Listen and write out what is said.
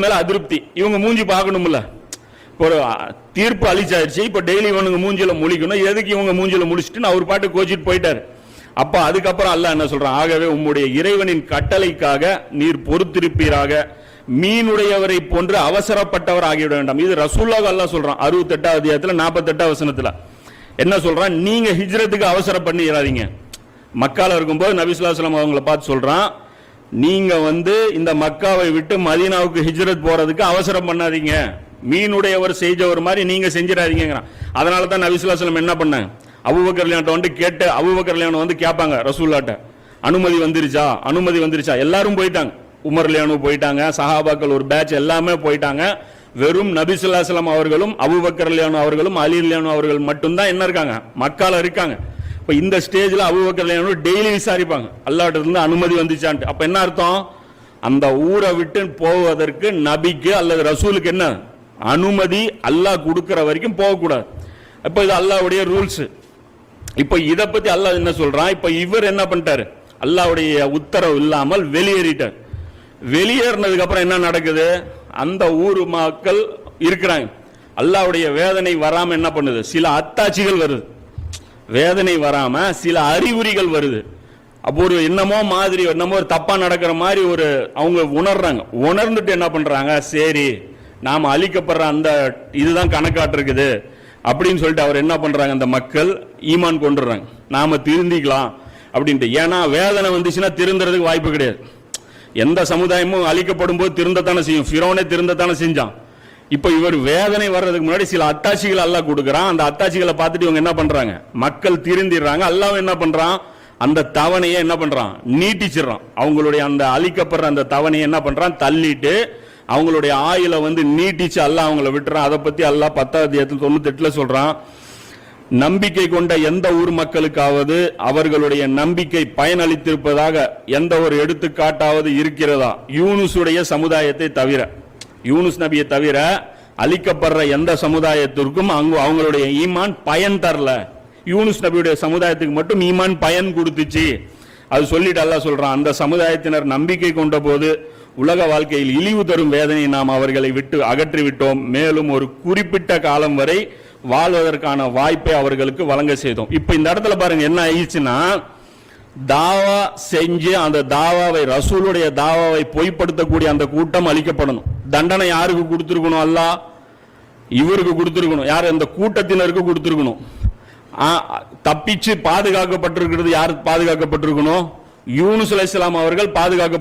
மேல அதிருப்தி. இவங்க மூஞ்சி பார்க்கணும்ல, ஒரு தீர்ப்பு அழிச்சாயிருச்சு. இப்ப டெய்லி இவனுங்க மூஞ்சில முழிக்கணும், எதுக்கு இவங்க மூஞ்சில முழிச்சிட்டு அவர் பாட்டு கோச்சிட்டு போயிட்டாரு. அப்ப அதுக்கப்புறம் அல்லாஹ் என்ன சொல்றான், ஆகவே உம்முடைய இறைவனின் கட்டளைக்காக நீர் பொறுத்திருப்பீராக, மீனுடையவரை போன்று அவசரப்பட்டவர் ஆகிவிட வேண்டாம். இது ரசூலுல்லாஹ் அல்லாஹ் சொல்றான் 68 அத்தியாயத்துல 48 வசனத்துல என்ன சொல்றான், நீங்க ஹிஜ்ரத்துக்கு அவசரம் பண்ணிடாதீங்க. மக்கால இருக்கும்போது நபி ஸல்லல்லாஹு அலைஹி வஸல்லம் அவங்கள பார்த்து சொல்றான், நீங்க இந்த மக்காவை விட்டு மதீனாவுக்கு ஹிஜ்ரத் போறதுக்கு அவசரம் பண்ணாதீங்க, மீனுடையவர் செஞ்சவர் மாதிரி நீங்க செஞ்சிடாதீங்கிறான். அதனால தான் நபி ஸல்லல்லாஹு அலைஹி வஸல்லம் என்ன பண்ணாங்க, அபூபக்கர் ரலியல்லாஹு கேட்டு அபூபக்கர் ரலியல்லாஹு கேட்பாங்க ரசூலுல்லாஹ்ட்ட, அனுமதி வந்துருச்சா? எல்லாரும் போயிட்டாங்க, உமர் ரலியல்லாஹு போயிட்டாங்க, சஹாபாக்கள் ஒரு பேட்ச் எல்லாமே போயிட்டாங்க. வெறும் நபி ஸல்லல்லாஹு அலைஹி வஸல்லம் அவர்களும் அபூபக்கர் ரலியல்லாஹு அவர்களும் அலி ரலியல்லாஹு அவர்கள் மட்டும்தான் என்ன இருக்காங்க, மக்கால இருக்காங்க. இப்ப இந்த ஸ்டேஜ்ல அபூபக்கர் ரலியல்லாஹு டெய்லி விசாரிப்பாங்க அல்லாஹ்ட்ட இருந்து அனுமதி வந்துச்சான்ட்டு. அப்ப என்ன அர்த்தம், அந்த ஊரை விட்டு போவதற்கு நபிக்கு அல்லது ரசூலுக்கு என்ன அனுமதி அல்லாஹ் கொடுக்கிற வரைக்கும் போகக்கூடாது. இப்ப இது அல்லாஹ்வுடைய ரூல்ஸ். இப்ப இத பத்தி அல்லாஹ் என்ன சொல்றான், இப்ப இவர் என்ன பண்ணிட்டாரு, அல்லாஹ்வுடைய உத்தரவு இல்லாமல் வெளியேறிட்டார். வெளியேறினதுக்கு அப்புறம் என்ன நடக்குது, அந்த ஊர் மக்கள் இருக்கிறாங்க, அல்லாஹ்வுடைய வேதனை வராம என்ன பண்ணுது, சில அத்தாட்சிகள் வருது, வேதனை வராம சில அறிகுறிகள் வருது. அப்போ ஒரு என்னமோ ஒரு தப்பா நடக்கிற மாதிரி ஒரு அவங்க உணர்றாங்க. உணர்ந்துட்டு என்ன பண்றாங்க, சரி நாம அழிக்கப்படுற அந்த இதுதான் கணக்காட்டு இருக்குது அப்படின்னு சொல்லிட்டு அவர் என்ன பண்றாங்க, அந்த மக்கள் ஈமான் கொண்டுறாங்க, நாம திருந்திக்கலாம் அப்படின்ட்டு. ஏன்னா வேதனை வந்துச்சுன்னா திருந்துறதுக்கு வாய்ப்பு கிடையாது. எந்த சமுதாயமும் அழிக்கப்படும் போது திருந்தத்தானே செய்யும், ஃபிரௌனே திருந்தத்தானே செஞ்சான். இப்ப இவர் வேதனை வர்றதுக்கு முன்னாடி சில அத்தாட்சிகள் அல்லாஹ் கொடுக்குறான். அந்த அத்தாட்சிகளை பார்த்துட்டு இவங்க என்ன பண்றாங்க, மக்கள் திருந்திடுறாங்க. அல்லாஹ் என்ன பண்றான், அந்த தவணையை என்ன பண்றான், நீட்டிச்சிடறான். அவங்களுடைய அந்த அழிக்கப்படுற அந்த தவணையை என்ன பண்றான், தள்ளிட்டு அவங்களுடைய ஆயுளை நீட்டிச்சு அல்லாஹ் அவங்களை விட்டுறான். அதை பத்தி அல்லாஹ் 10 அத்தியாயத்தில் 98 சொல்றான், நம்பிக்கை கொண்ட எந்த ஊர் மக்களுக்காவது அவர்களுடைய நம்பிக்கை பயனளித்திருப்பதாக எந்த ஒரு எடுத்துக்காட்டாவது இருக்கிறதா, யூனுஸுடைய சமுதாயத்தை தவிர, யூனுஸ் நபியை தவிர அழிக்கப்படுற எந்த சமுதாயத்திற்கும் அவங்களுடைய ஈமான் பயன் தரல. யூனுஸ் நபியுடைய சமுதாயத்துக்கு மட்டும் ஈமான் பயன் கொடுத்துச்சு. அது சொல்லிட்டு அல்லாஹ் சொல்றான், அந்த சமுதாயத்தினர் நம்பிக்கை கொண்ட போது உலக வாழ்க்கையில் இழிவு தரும் வேதனையை நாம் அவர்களை விட்டு அகற்றி விட்டோம், மேலும் ஒரு குறிப்பிட்ட காலம் வரை வாழ்வதற்கான வாய்ப்பை அவர்களுக்கு வழங்க செய்தோம். இப்ப இந்த இடத்துல பாருங்க என்ன ஆயிடுச்சுன்னா, தாவா செஞ்சு அந்த தாவாவை, ரசூலுடைய தாவாவை பொய்ப்படுத்தக்கூடிய அந்த கூட்டம் அழிக்கப்படணும். தண்டனை யாருக்கு கொடுத்திருக்கணும், அல்லாஹ் இவருக்கு கொடுத்திருக்கணும். யார், அந்த கூட்டத்தினருக்கு கொடுத்திருக்கணும். தப்பிச்சு பாதுகாக்கப்பட்டிருக்கிறது யார் பாதுகாக்கப்பட்டிருக்கணும், யூனுஸ் அலைஹிஸ்ஸலாம் அவர்கள் பாதுகாக்க